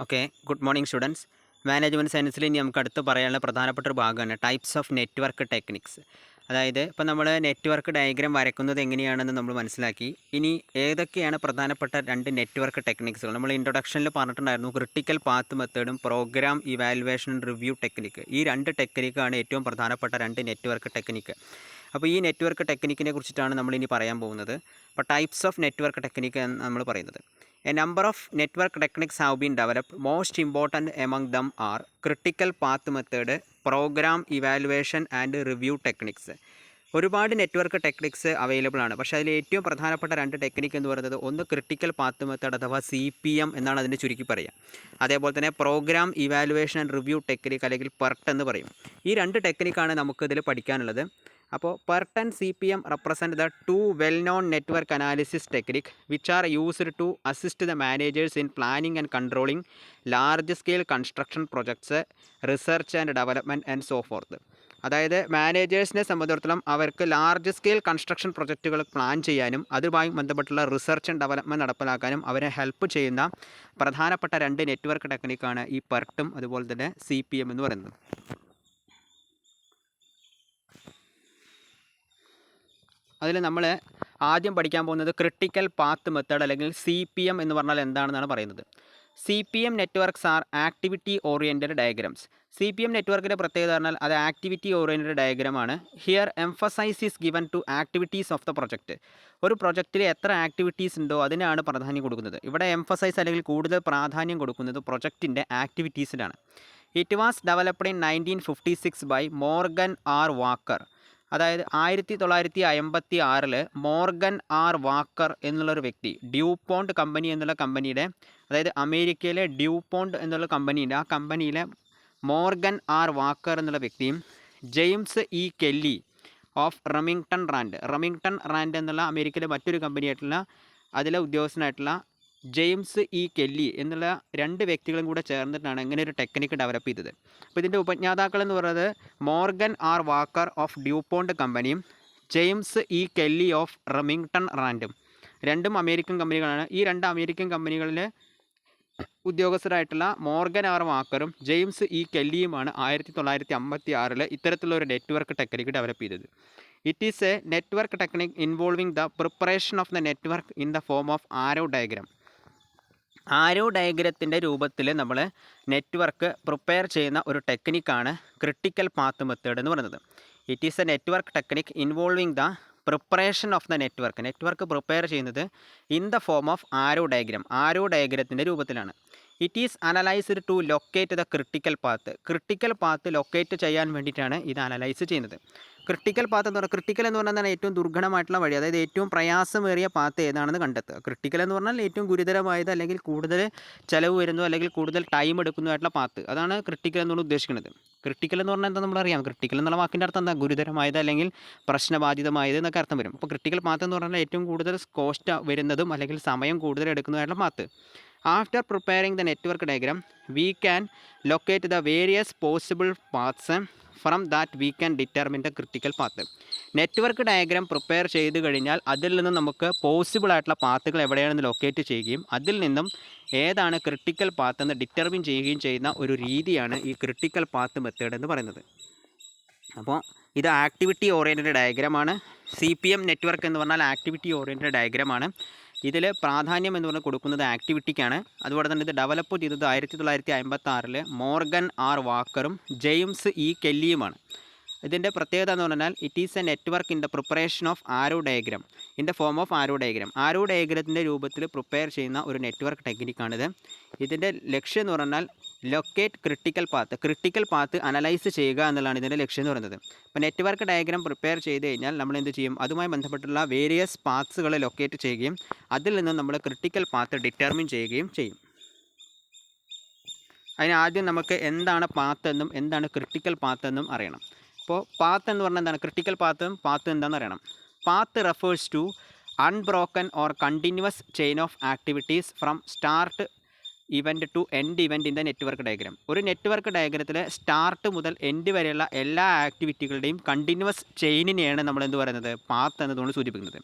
Okay, good morning students. Management സയൻസിൽ ഇനി നമുക്ക് അടുത്ത് പറയാനുള്ള പ്രധാനപ്പെട്ട ഒരു ഭാഗമാണ് ടൈപ്സ് ഓഫ് നെറ്റ്വർക്ക് ടെക്നിക്സ്. അതായത് ഇപ്പോൾ നമ്മൾ നെറ്റ്വർക്ക് ഡയഗ്രാം വരയ്ക്കുന്നത് എങ്ങനെയാണെന്ന് നമ്മൾ മനസ്സിലാക്കി. ഇനി ഏതൊക്കെയാണ് പ്രധാനപ്പെട്ട രണ്ട് നെറ്റ്വർക്ക് ടെക്നിക്സുകൾ നമ്മൾ ഇൻട്രൊഡക്ഷനിൽ പറഞ്ഞിട്ടുണ്ടായിരുന്നു. ക്രിട്ടിക്കൽ പാത്ത് മെത്തേഡും പ്രോഗ്രാം ഇവാലുവേഷൻ റിവ്യൂ ടെക്നിക്ക്. ഈ രണ്ട് ടെക്നിക്കാണ് ഏറ്റവും പ്രധാനപ്പെട്ട രണ്ട് നെറ്റ്വർക്ക് ടെക്നിക്ക്. അപ്പോൾ ഈ നെറ്റ്വർക്ക് ടെക്നിക്കിനെ കുറിച്ചിട്ടാണ് നമ്മളിനി പറയാൻ പോകുന്നത്. അപ്പോൾ ടൈപ്സ് ഓഫ് നെറ്റ്വർക്ക് ടെക്നിക്ക് എന്ന് നമ്മൾ പറയുന്നത്. A number of network techniques have been developed. Most important among them are critical path method, program evaluation and review techniques. ഒരുപാട് നെറ്റ്വർക്ക് ടെക്നിക്സ് അവൈലബിൾ ആണ്. പക്ഷേ അതിൽ ഏറ്റവും പ്രധാനപ്പെട്ട രണ്ട് ടെക്നിക്ക് എന്ന് പറയുന്നത് ഒന്ന് ക്രിട്ടിക്കൽ പാത്ത് മെത്തേഡ് അഥവാ CPM എന്നാണ് അതിനെ ചുരുക്കി പറയുക. അതേപോലെ തന്നെ programme evaluation and review technique അല്ലെങ്കിൽ PERT എന്ന് പറയും. ഈ രണ്ട് ടെക്നിക്കാണ് നമുക്കിതിൽ പഠിക്കാനുള്ളത്. അപ്പോൾ PERT and CPM represent the two well-known network analysis techniques which are used to assist the managers in planning and controlling large-scale construction projects, research and development and so forth. അതായത് മാനേജേഴ്സിനെ സംബന്ധിച്ചിടത്തോളം അവർക്ക് ലാർജ് സ്കെയിൽ കൺസ്ട്രക്ഷൻ പ്രൊജക്റ്റുകൾ പ്ലാൻ ചെയ്യാനും അതുമായി ബന്ധപ്പെട്ടുള്ള research and development നടപ്പിലാക്കാനും അവരെ help ചെയ്യുന്ന പ്രധാനപ്പെട്ട രണ്ട് നെറ്റ്വർക്ക് ടെക്നിക്കാണ് ഈ PERTും അതുപോലെ തന്നെ CPM എന്ന് പറയുന്നത്. അതിൽ നമ്മൾ ആദ്യം പഠിക്കാൻ പോകുന്നത് ക്രിട്ടിക്കൽ പാത്ത് മെത്തേഡ് അല്ലെങ്കിൽ CPM എന്ന് പറഞ്ഞാൽ എന്താണെന്നാണ് പറയുന്നത്. CPM networks are activity oriented diagrams. CPM നെറ്റ്വർക്കിൻ്റെ പ്രത്യേകത പറഞ്ഞാൽ അത് ആക്ടിവിറ്റി ഓറിയൻറ്റഡ് ഡയഗ്രാമാണ്. Here emphasis is given to activities of the project. ഒരു പ്രൊജക്റ്റിൽ എത്ര ആക്ടിവിറ്റീസ് ഉണ്ടോ അതിനാണ് പ്രാധാന്യം കൊടുക്കുന്നത്. ഇവിടെ എംഫസൈസ് അല്ലെങ്കിൽ കൂടുതൽ പ്രാധാന്യം കൊടുക്കുന്നത് പ്രൊജക്റ്റിൻ്റെ ആക്ടിവിറ്റീസിലാണ്. It was developed in 1956 by Morgan R Walker. അതായത് 1956 മോർഗൻ ആർ വാക്കർ എന്നുള്ളൊരു വ്യക്തി ഡ്യൂപോണ്ട് കമ്പനി എന്നുള്ള കമ്പനിയുടെ, അതായത് അമേരിക്കയിലെ ഡ്യൂപോണ്ട് എന്നുള്ള കമ്പനിയുടെ, ആ കമ്പനിയിലെ മോർഗൻ ആർ വാക്കർ എന്നുള്ള വ്യക്തിയും ജെയിംസ് കെല്ലി ഓഫ് റമിങ്ടൺ റാൻഡ് എന്നുള്ള അമേരിക്കയിലെ മറ്റൊരു കമ്പനിയായിട്ടുള്ള അതിലെ ഉദ്യോഗസ്ഥനായിട്ടുള്ള ജെയിംസ് കെല്ലി എന്നുള്ള രണ്ട് വ്യക്തികളും കൂടെ ചേർന്നിട്ടാണ് ഇങ്ങനെ ഒരു ടെക്നിക്ക് ഡെവലപ്പ് ചെയ്തത്. അപ്പോൾ ഇതിൻ്റെ ഉപജ്ഞാതാക്കൾ എന്ന് പറയുന്നത് Morgan R Walker of DuPont കമ്പനിയും ജെയിംസ് കെല്ലി ഓഫ് റമിങ്ടൺ റാൻഡും. രണ്ടും അമേരിക്കൻ കമ്പനികളാണ്. ഈ രണ്ട് അമേരിക്കൻ കമ്പനികളിലെ ഉദ്യോഗസ്ഥരായിട്ടുള്ള മോർഗൻ ആർ വാക്കറും ജെയിംസ് കെല്ലിയുമാണ് 1956 ഇത്തരത്തിലുള്ള ഒരു നെറ്റ്വർക്ക് ടെക്നിക്ക് ഡെവലപ്പ് ചെയ്തത്. It is a network technique involving the preparation of the network in the form of arrow diagram. Arrow ഡയഗ്രത്തിൻ്റെ രൂപത്തിൽ നമ്മൾ നെറ്റ്വർക്ക് പ്രിപ്പയർ ചെയ്യുന്ന ഒരു ടെക്നിക്കാണ് ക്രിട്ടിക്കൽ പാത്ത് മെത്തേഡ് എന്ന് പറയുന്നത്. It is a network technique involving the preparation of the network prepare ചെയ്യുന്നത് in the form of arrow ഡയഗ്രത്തിൻ്റെ രൂപത്തിലാണ്. It is analysed to locate the critical path locate ചെയ്യാൻ വേണ്ടിയിട്ടാണ് ഇത് അനലൈസ് ചെയ്യുന്നത്. ക്രിട്ടിക്കൽ എന്ന് പറഞ്ഞാൽ ഏറ്റവും ദുർഘടമായിട്ടുള്ള വഴി, അതായത് ഏറ്റവും പ്രയാസമേറിയ പാത്ത് ഏതാണെന്ന് കണ്ടെത്തുക. ക്രിട്ടിക്കൽ എന്ന് പറഞ്ഞാൽ ഏറ്റവും ഗുരുതരമായത് അല്ലെങ്കിൽ കൂടുതൽ ചിലവ് വരുന്നു അല്ലെങ്കിൽ കൂടുതൽ ടൈം എടുക്കുന്നതായിട്ടുള്ള പാത്ത്, അതാണ് ക്രിട്ടിക്കൽ എന്നുകൊണ്ട് ഉദ്ദേശിക്കുന്നത്. ക്രിട്ടിക്കൽ എന്ന് പറഞ്ഞാൽ എന്താ നമ്മളറിയാം. ക്രിട്ടിക്കൽ എന്നുള്ള വാക്കിൻ്റെ അർത്ഥം എന്താ? ഗുരുതരമായത് അല്ലെങ്കിൽ പ്രശ്നബാധിതമായത് എന്നൊക്കെ അർത്ഥം വരും. അപ്പോൾ ക്രിട്ടിക്കൽ പാത്ത് എന്ന് പറഞ്ഞാൽ ഏറ്റവും കൂടുതൽ കോസ്റ്റ് വരുന്നതും അല്ലെങ്കിൽ സമയം കൂടുതൽ എടുക്കുന്നതായിട്ടുള്ള path. After preparing the network diagram, we can locate the various possible paths. From that we can determine the critical path. Network diagram prepare ചെയ്ത് കഴിഞ്ഞാൽ അതിൽ നിന്നും നമുക്ക് പോസിബിൾ ആയിട്ടുള്ള പാത്തുകൾ എവിടെയാണെന്ന് ലൊക്കേറ്റ് ചെയ്യുകയും അതിൽ നിന്നും ഏതാണ് ക്രിട്ടിക്കൽ പാത്ത് എന്ന് ഡിറ്റർമിൻ ചെയ്യുകയും ചെയ്യുന്ന ഒരു രീതിയാണ് ഈ ക്രിട്ടിക്കൽ പാത്ത് മെത്തേഡ് എന്ന് പറയുന്നത്. അപ്പോൾ ഇത് ആക്ടിവിറ്റി ഓറിയൻറ്റഡ് ഡയഗ്രാമാണ്. CPM നെറ്റ്വർക്ക് എന്ന് പറഞ്ഞാൽ ആക്ടിവിറ്റി ഓറിയൻറ്റഡ് ഡയഗ്രാമാണ്. ഇതിൽ പ്രാധാന്യം എന്ന് പറഞ്ഞാൽ കൊടുക്കുന്നത് ആക്ടിവിറ്റിക്കാണ്. അതുപോലെ തന്നെ ഇത് ഡെവലപ്പ് ചെയ്തത് 1956 മോർഗൻ ആർ വാക്കറും ജെയിംസ് കെല്ലിയുമാണ്. ഇതിൻ്റെ പ്രത്യേകത എന്ന് പറഞ്ഞാൽ it is a network in the preparation of arrow diagram in the form of arrow ഡയഗ്രത്തിൻ്റെ രൂപത്തിൽ പ്രിപ്പയർ ചെയ്യുന്ന ഒരു നെറ്റ്വർക്ക് ടെക്നിക്കാണിത്. ഇതിൻ്റെ ലക്ഷ്യം എന്ന് പറഞ്ഞാൽ ലൊക്കേറ്റ് ക്രിട്ടിക്കൽ പാത്ത് അനലൈസ് ചെയ്യുക എന്നുള്ളതാണ് ഇതിൻ്റെ ലക്ഷ്യം എന്ന് പറയുന്നത്. അപ്പോൾ നെറ്റ്വർക്ക് ഡയഗ്രാം പ്രിപ്പയർ ചെയ്ത് കഴിഞ്ഞാൽ നമ്മൾ എന്ത് ചെയ്യും? അതുമായി ബന്ധപ്പെട്ടുള്ള വേരിയസ് പാത്സുകൾ ലൊക്കേറ്റ് ചെയ്യുകയും അതിൽ നിന്ന് നമ്മൾ ക്രിട്ടിക്കൽ പാത്ത് ഡിറ്റർമിൻ ചെയ്യുകയും ചെയ്യും. അതിനാദ്യം നമുക്ക് എന്താണ് പാത്ത് എന്നും എന്താണ് ക്രിട്ടിക്കൽ പാത്ത് എന്നും അറിയണം. അപ്പോൾ പാത്ത് എന്ന് പറഞ്ഞാൽ എന്താണ്? ക്രിട്ടിക്കൽ പാത്ത് എന്താണെന്ന് അറിയണം. Path refers to unbroken or continuous chain of activities from start event to end event in the network diagram. ഒരു നെറ്റ്വർക്ക് ഡയഗ്രത്തിൽ സ്റ്റാർട്ട് മുതൽ എൻഡ് വരെയുള്ള എല്ലാ ആക്ടിവിറ്റികളുടെയും കണ്ടിന്യൂസ് ചെയിനിനെയാണ് നമ്മൾ എന്ത് പറയുന്നത്? പാത്ത് എന്നതുകൊണ്ട് സൂചിപ്പിക്കുന്നത്.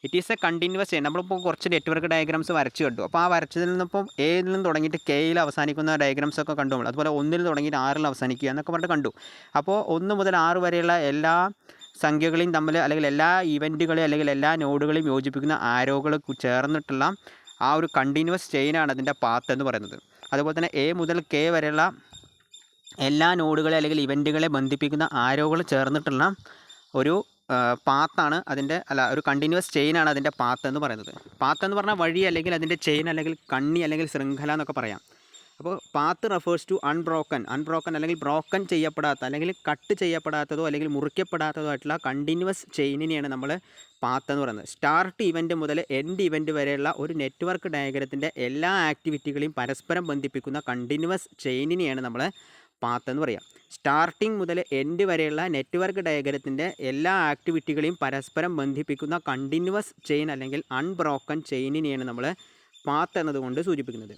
It is A continuous chain. നമ്മളിപ്പോൾ കുറച്ച് നെറ്റ്വർക്ക് ഡയഗ്രാംസ് വരച്ച് കണ്ടു. അപ്പോൾ ആ വരച്ചതിൽ നിന്നിപ്പം എയിൽ നിന്ന് തുടങ്ങിയിട്ട് കെയിൽ അവസാനിക്കുന്ന ഡയഗ്രാംസ് ഒക്കെ കണ്ടു നമ്മൾ. അതുപോലെ 1 തുടങ്ങിയിട്ട് 6 അവസാനിക്കുക എന്നൊക്കെ പറഞ്ഞിട്ട് കണ്ടു. അപ്പോൾ 1 മുതൽ 6 വരെയുള്ള എല്ലാ സംഖ്യകളെയും തമ്മിൽ അല്ലെങ്കിൽ എല്ലാ ഇവൻറ്റുകളെയും അല്ലെങ്കിൽ എല്ലാ നോഡുകളെയും യോജിപ്പിക്കുന്ന ആരോകൾ ചേർന്നിട്ടുള്ള ആ ഒരു കണ്ടിന്യൂസ് ചെയിനാണ് അതിൻ്റെ പാത്ത് എന്ന് പറയുന്നത്. അതുപോലെ തന്നെ എ മുതൽ കെ വരെയുള്ള എല്ലാ നോഡുകളെ അല്ലെങ്കിൽ ഇവൻറ്റുകളെ ബന്ധിപ്പിക്കുന്ന ആരോകൾ ചേർന്നിട്ടുള്ള ഒരു പാത്താണ് അതിൻ്റെ ഒരു കണ്ടിന്യൂസ് ചെയിനാണ് അതിൻ്റെ പാത്ത് എന്ന് പറയുന്നത്. പാത്ത് എന്ന് പറഞ്ഞാൽ വഴി അല്ലെങ്കിൽ അതിൻ്റെ ചെയിൻ അല്ലെങ്കിൽ കണ്ണി അല്ലെങ്കിൽ ശൃംഖല എന്നൊക്കെ പറയാം. അപ്പോൾ പാത്ത് റെഫേഴ്സ് ടു അൺബ്രോക്കൺ അല്ലെങ്കിൽ ബ്രോക്കൺ ചെയ്യപ്പെടാത്ത അല്ലെങ്കിൽ കട്ട് ചെയ്യപ്പെടാത്തതോ അല്ലെങ്കിൽ മുറിക്കപ്പെടാത്തതോ ആയിട്ടുള്ള കണ്ടിന്യൂസ് ചെയിനിനെയാണ് നമ്മൾ പാത്ത് എന്ന് പറയുന്നത്. സ്റ്റാർട്ട് ഇവൻറ്റ് മുതൽ എൻഡ് ഇവൻറ്റ് വരെയുള്ള ഒരു നെറ്റ്വർക്ക് ഡയഗ്രത്തിൻ്റെ എല്ലാ ആക്ടിവിറ്റികളെയും പരസ്പരം ബന്ധിപ്പിക്കുന്ന കണ്ടിന്യൂസ് ചെയിനിനെയാണ് നമ്മൾ പാത്ത് എന്ന് പറയാം. സ്റ്റാർട്ടിങ് മുതൽ എൻഡ് വരെയുള്ള നെറ്റ്വർക്ക് ഡയഗ്രത്തിൻ്റെ എല്ലാ ആക്ടിവിറ്റികളെയും പരസ്പരം ബന്ധിപ്പിക്കുന്ന കണ്ടിന്യൂസ് ചെയിൻ അല്ലെങ്കിൽ അൺബ്രോക്കൺ ചെയിനിനെയാണ് നമ്മൾ പാത്ത് എന്നതുകൊണ്ട് സൂചിപ്പിക്കുന്നത്.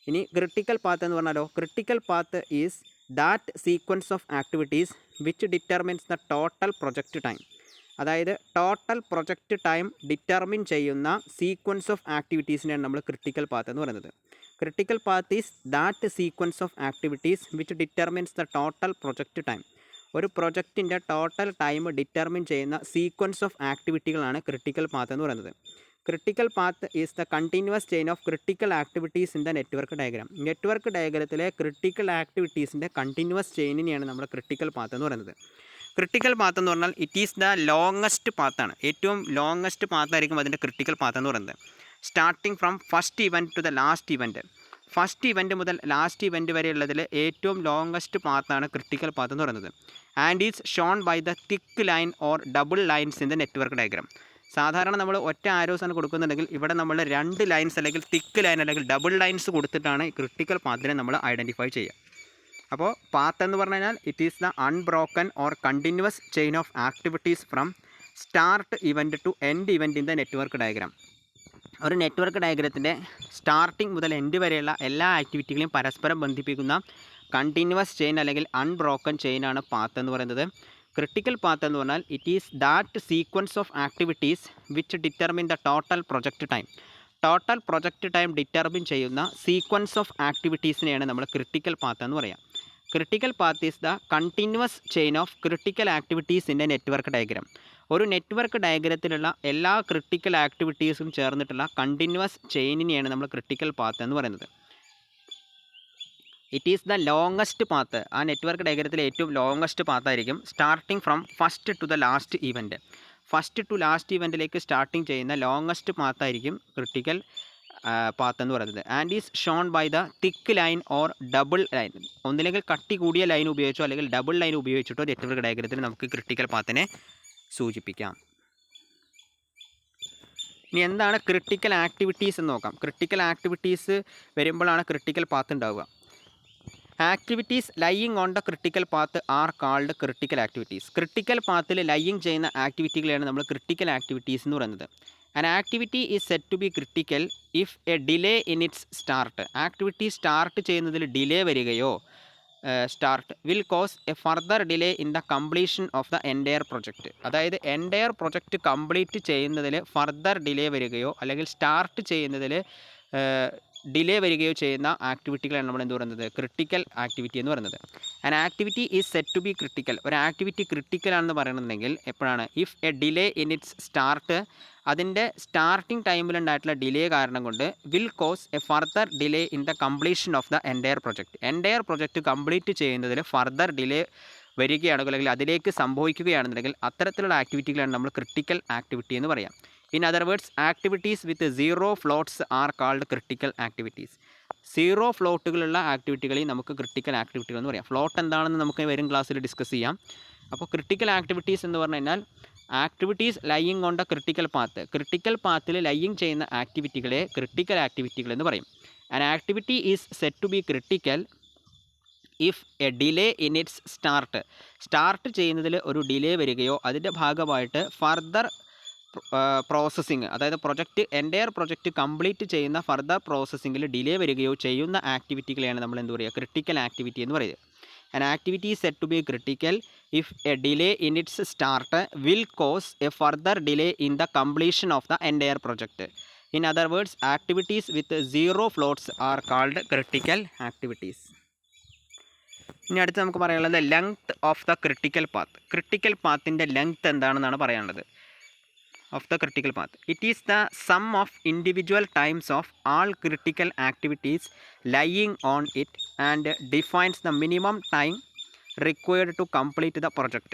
ഇനി ക്രിട്ടിക്കൽ പാത്ത് എന്ന് പറഞ്ഞാലോ, critical path is that sequence of activities which determines the total project time. അതായത് ടോട്ടൽ പ്രൊജക്റ്റ് ടൈം ഡിറ്റർമിൻ ചെയ്യുന്ന സീക്വൻസ് ഓഫ് ആക്ടിവിറ്റീസിനെയാണ് നമ്മൾ ക്രിട്ടിക്കൽ പാത്ത് എന്ന് പറയുന്നത്. Critical path is that sequence of activities which determines the total project time. ഒരു പ്രൊജക്റ്റിൻ്റെ total time determine ചെയ്യുന്ന sequence of ആക്ടിവിറ്റികളാണ് critical path എന്ന് പറയുന്നത്. Critical path is the continuous chain of critical activities in the network diagram. Network ഡയഗ്രത്തിലെ critical ആക്ടിവിറ്റീസിൻ്റെ continuous ചെയിനിനെയാണ് നമ്മൾ critical path എന്ന് പറയുന്നത്. ക്രിട്ടിക്കൽ പാത്ത് എന്ന് പറഞ്ഞാൽ ഇറ്റ് ഈസ് ദ ലോങ്ങസ്റ്റ് പാത്താണ്. ഏറ്റവും ലോങ്ങസ്റ്റ് പാത്തായിരിക്കും അതിൻ്റെ ക്രിട്ടിക്കൽ പാത്ത് എന്ന് പറയുന്നത്. Starting from first event to the last event. First event മുതൽ ലാസ്റ്റ് ഇവൻറ്റ് വരെയുള്ളതിൽ ഏറ്റവും ലോങ്ങസ്റ്റ് പാത്താണ് ക്രിട്ടിക്കൽ പാത്ത് എന്ന് പറയുന്നത്. And is shown by the thick line or double lines in the network diagram. സാധാരണ നമ്മൾ ഒറ്റ ആരോസാണ് കൊടുക്കുന്നുണ്ടെങ്കിൽ ഇവിടെ നമ്മൾ 2 ലൈൻസ് അല്ലെങ്കിൽ തിക്ക് ലൈൻ അല്ലെങ്കിൽ ഡബിൾ ലൈൻസ് കൊടുത്തിട്ടാണ് ക്രിട്ടിക്കൽ പാത്തിനെ നമ്മൾ ഐഡൻറ്റിഫൈ ചെയ്യുക. അപ്പോൾ പാത്ത് എന്ന് പറഞ്ഞു കഴിഞ്ഞാൽ it is the unbroken or continuous chain of activities from start event to end event in the network diagram. ഒരു നെറ്റ്വർക്ക് ഡയഗ്രത്തിൻ്റെ സ്റ്റാർട്ടിങ് മുതൽ എൻഡ് വരെയുള്ള എല്ലാ ആക്ടിവിറ്റികളെയും പരസ്പരം ബന്ധിപ്പിക്കുന്ന കണ്ടിന്യൂസ് ചെയിൻ അല്ലെങ്കിൽ അൺബ്രോക്കൺ ചെയിനാണ് പാത്ത് എന്ന് പറയുന്നത്. ക്രിട്ടിക്കൽ പാത്ത് എന്ന് പറഞ്ഞാൽ it is that sequence of activities which determine the total project time. Total project time determine ചെയ്യുന്ന സീക്വൻസ് ഓഫ് ആക്ടിവിറ്റീസിനെയാണ് നമ്മൾ ക്രിട്ടിക്കൽ പാത്ത് എന്ന് പറയാം. Critical path is the continuous chain of critical activities in A network diagram. ഒരു network ഡയഗ്രത്തിലുള്ള എല്ലാ critical ആക്ടിവിറ്റീസും ചേർന്നിട്ടുള്ള continuous ചെയിനിനെയാണ് നമ്മൾ ക്രിട്ടിക്കൽ പാത്ത് എന്ന് പറയുന്നത്. It is the longest path. ആ നെറ്റ്വർക്ക് ഡയഗ്രത്തിലെ ഏറ്റവും ലോങ്ങസ്റ്റ് പാത്തായിരിക്കും starting from first to the last event. First to last ഇവൻറ്റിലേക്ക് സ്റ്റാർട്ടിങ് ചെയ്യുന്ന ലോങ്ങസ്റ്റ് പാത്തായിരിക്കും ക്രിട്ടിക്കൽ പാത്ത് എന്ന് പറയുന്നത്. And is shown by the thick line or double line. ഒന്നില്ലെങ്കിൽ കട്ടി കൂടിയ ലൈൻ ഉപയോഗിച്ചോ അല്ലെങ്കിൽ ഡബിൾ ലൈൻ ഉപയോഗിച്ചിട്ടോ നെറ്റ്വർക്ക് ഡയഗ്രത്തിൽ നമുക്ക് ക്രിട്ടിക്കൽ പാത്തിനെ സൂചിപ്പിക്കാം. ഇനി എന്താണ് ക്രിട്ടിക്കൽ ആക്ടിവിറ്റീസ് എന്ന് നോക്കാം. ക്രിട്ടിക്കൽ ആക്ടിവിറ്റീസ് വരുമ്പോഴാണ് ക്രിട്ടിക്കൽ പാത്ത് ഉണ്ടാവുക. Activities lying on the critical path are called critical activities. Critical പാത്തിൽ ലൈയിങ് ചെയ്യുന്ന ആക്ടിവിറ്റികളെയാണ് നമ്മൾ ക്രിട്ടിക്കൽ ആക്ടിവിറ്റീസ് എന്ന് പറയുന്നത്. An activity is set to be critical if a delay in its start. Activity start ചെയ്യുന്നതിൽ delay വരികയോ start will cause a further delay in the completion of the entire project. അതായത് entire project complete ചെയ്യുന്നതിൽ further delay വരികയോ അല്ലെങ്കിൽ start ചെയ്യുന്നതിൽ delay വരികയോ ചെയ്യുന്ന ആക്ടിവിറ്റികളാണ് നമ്മൾ എന്ത് പറയുന്നത് ക്രിട്ടിക്കൽ ആക്ടിവിറ്റി എന്ന് പറയുന്നത്. An activity is set to be critical. ഒരു ആക്ടിവിറ്റി ക്രിട്ടിക്കൽ ആണെന്ന് പറയുന്നുണ്ടെങ്കിൽ എപ്പോഴാണ് if a delay in its start, അതിൻ്റെ സ്റ്റാർട്ടിംഗ് ടൈമിലുണ്ടായിട്ടുള്ള ഡിലേ കാരണം കൊണ്ട് will cause a further delay in the completion of the entire project. Entire project complete ചെയ്യുന്നതിൽ further delay വരികയാണെങ്കിൽ അല്ലെങ്കിൽ അതിലേക്ക് സംഭവിക്കുകയാണെന്നുണ്ടെങ്കിൽ അത്തരത്തിലുള്ള ആക്ടിവിറ്റികളാണ് നമ്മൾ ക്രിട്ടിക്കൽ ആക്ടിവിറ്റി എന്ന് പറയാം. In other words activities with 0 floats R called critical activities. 0 ഫ്ലോട്ടുകളുള്ള ആക്ടിവിറ്റികളെയും നമുക്ക് ക്രിട്ടിക്കൽ ആക്ടിവിറ്റികൾ എന്ന് പറയാം. ഫ്ലോട്ട് എന്താണെന്ന് നമുക്ക് വരും ക്ലാസ്സിൽ ഡിസ്കസ് ചെയ്യാം. അപ്പോൾ ക്രിട്ടിക്കൽ ആക്ടിവിറ്റീസ് എന്ന് പറഞ്ഞു കഴിഞ്ഞാൽ activities lying on the critical path. Critical പാത്തിൽ ലൈയിങ് ചെയ്യുന്ന ആക്ടിവിറ്റികളെ ക്രിട്ടിക്കൽ ആക്ടിവിറ്റികൾ എന്ന് പറയും. An activity is set to be critical if a delay in its start. Start ചെയ്യുന്നതിൽ ഒരു ഡിലേ വരികയോ അതിൻ്റെ ഭാഗമായിട്ട് ഫർദർ പ്രോസസ്സിങ്, അതായത് എൻറ്റയർ പ്രൊജക്റ്റ് കംപ്ലീറ്റ് ചെയ്യുന്ന ഫർദർ പ്രോസസ്സിങ്ങിൽ ഡിലേ വരികയോ ചെയ്യുന്ന ആക്ടിവിറ്റികളെയാണ് നമ്മൾ എന്ത് പറയുക ക്രിട്ടിക്കൽ ആക്ടിവിറ്റി എന്ന് പറയുന്നത്. An activity is said to be critical if a delay in its start will cause a further delay in the completion of the entire project. In other words, activities with zero floats are called critical activities. ഇനി അടുത്ത് നമുക്ക് പറയാനുള്ളത് length of the critical path. Critical പാത്തിൻ്റെ length എന്താണെന്നാണ് പറയാനുള്ളത്. of the critical path. It is the sum of individual times of all critical activities lying on it and defines the minimum time required to complete the project.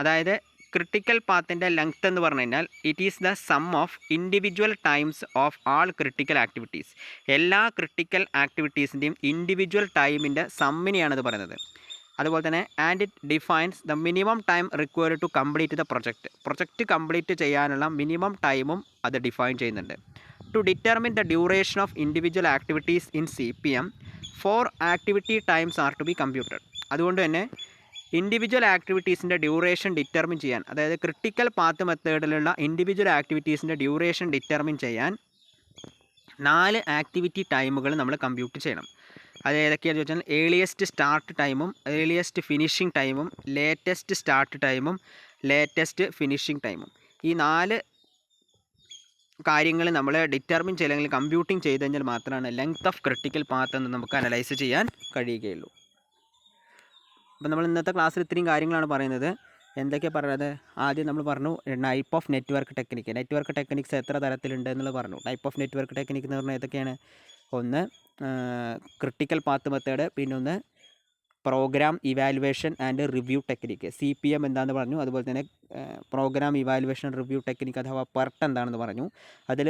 അതായത് critical പാത്തിൻ്റെ length എന്ന് പറഞ്ഞു കഴിഞ്ഞാൽ it is the sum of individual times of all critical activities. എല്ലാ critical ആക്ടിവിറ്റീസിൻ്റെയും individual ടൈമിൻ്റെ സമ്മിനെയാണിത് പറയുന്നത്. അതുപോലെ തന്നെ and it defines the minimum time required to complete the project complete ചെയ്യാനുള്ള മിനിമം ടൈമും അത് ഡിഫൈൻ ചെയ്യുന്നുണ്ട്. To determine the duration of individual activities in CPM 4 activity times are to be computed. അതുകൊണ്ട് തന്നെ ഇൻഡിവിജ്വൽ ആക്ടിവിറ്റീസിൻ്റെ ഡ്യൂറേഷൻ ഡിറ്റർമിൻ ചെയ്യാൻ, അതായത് critical path മെത്തേഡിലുള്ള individual ആക്ടിവിറ്റീസിൻ്റെ ഡ്യൂറേഷൻ ഡിറ്റർമിൻ ചെയ്യാൻ 4 ആക്ടിവിറ്റി ടൈമുകൾ നമ്മൾ കമ്പ്യൂട്ട് ചെയ്യണം. അത് ഏതൊക്കെയാണെന്ന് ചോദിച്ചാൽ ഏർലിയസ്റ്റ് സ്റ്റാർട്ട് ടൈമും ഏർലിയസ്റ്റ് ഫിനിഷിംഗ് ടൈമും ലേറ്റസ്റ്റ് സ്റ്റാർട്ട് ടൈമും ലേറ്റസ്റ്റ് ഫിനിഷിംഗ് ടൈമും. ഈ 4 കാര്യങ്ങൾ നമ്മൾ ഡിറ്റർമിൻ ചെയ്യണമെങ്കിൽ കമ്പ്യൂട്ടിങ് ചെയ്ത് കഴിഞ്ഞാൽ മാത്രമാണ് ലെങ്ത് ഓഫ് ക്രിട്ടിക്കൽ പാത്ത് എന്ന് നമുക്ക് അനലൈസ് ചെയ്യാൻ കഴിയുകയുള്ളൂ. അപ്പോൾ നമ്മൾ ഇന്നത്തെ ക്ലാസ്സിൽ ഇത്രയും കാര്യങ്ങളാണ് പറയുന്നത്. എന്തൊക്കെയാണ് പറയുന്നത്? ആദ്യം നമ്മൾ പറഞ്ഞു type of network technique. Network techniques എത്ര തരത്തിലുണ്ട് എന്നുള്ളത് പറഞ്ഞു. ടൈപ്പ് ഓഫ് നെറ്റ്വർക്ക് ടെക്നിക്ക് എന്ന് പറഞ്ഞാൽ ഏതൊക്കെയാണ്? ഒന്ന് ക്രിട്ടിക്കൽ പാത്ത് മെത്തേഡ്, പിന്നെ ഒന്ന് programme evaluation and review technique, CPM എന്താണെന്ന് പറഞ്ഞു. അതുപോലെ തന്നെ പ്രോഗ്രാം ഇവാലുവേഷൻ റിവ്യൂ ടെക്നിക്ക് അഥവാ PERT എന്താണെന്ന് പറഞ്ഞു. അതിൽ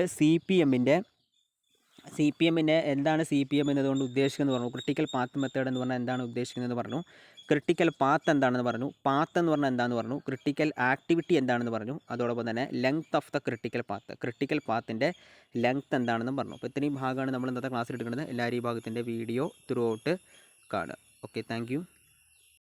CPMൻ്റെ എന്താണ് CPM എന്നതുകൊണ്ട് ഉദ്ദേശിക്കുന്നത് പറഞ്ഞു. ക്രിട്ടിക്കൽ പാത്ത് മെത്തേഡ് എന്ന് പറഞ്ഞാൽ എന്താണ് ഉദ്ദേശിക്കുന്നതെന്ന് പറഞ്ഞു. ക്രിട്ടിക്കൽ പാത്ത് എന്താണെന്ന് പറഞ്ഞു. പാത്ത് എന്ന് പറഞ്ഞാൽ എന്താണെന്ന് പറഞ്ഞു. ക്രിട്ടിക്കൽ ആക്ടിവിറ്റി എന്താണെന്ന് പറഞ്ഞു. അതോടൊപ്പം തന്നെ ലെങ്ത് ഓഫ് ദ ക്രിട്ടിക്കൽ പാത്തിൻ്റെ ലെങ്ത് എന്താണെന്നും പറഞ്ഞു. അപ്പോൾ ഇത്രയും ഭാഗമാണ് നമ്മൾ ഇന്നത്തെ ക്ലാസ്സിൽ എടുക്കുന്നത്. എല്ലാവരും ഈ ഭാഗത്തിൻ്റെ വീഡിയോ ത്രൂ ഔട്ട് കാണുക. Okay, thank you.